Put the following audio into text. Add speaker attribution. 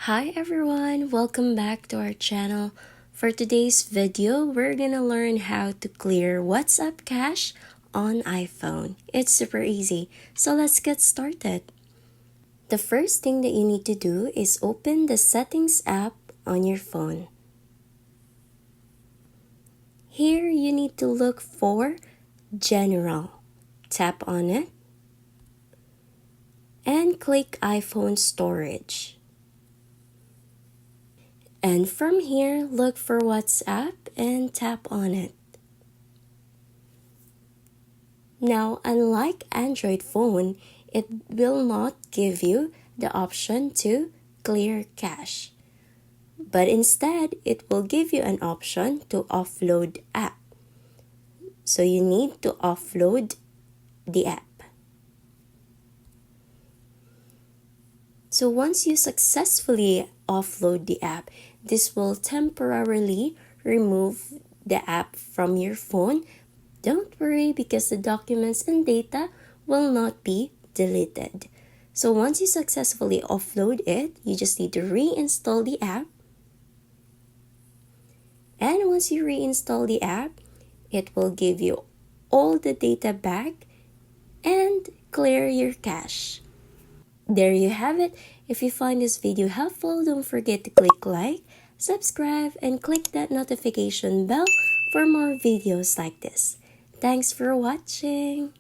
Speaker 1: Hi everyone, welcome back to our channel. For today's video, we're gonna learn how to clear WhatsApp cache on iPhone. It's super easy, so let's get started. The first thing that you need to do is open the Settings app on your phone. Here you need to look for General. Tap on it and click iPhone Storage. And from here, look for WhatsApp and tap on it. Now, unlike Android phone, it will not give you the option to clear cache. But instead, it will give you an option to offload app. So you need to offload the app. So once you successfully offload the app, this will temporarily remove the app from your phone. Don't worry because the documents and data will not be deleted. So once you successfully offload it, you just need to reinstall the app. And once you reinstall the app, it will give you all the data back and clear your cache. There you have it. If you find this video helpful, don't forget to click like, subscribe, and click that notification bell for more videos like this. Thanks for watching.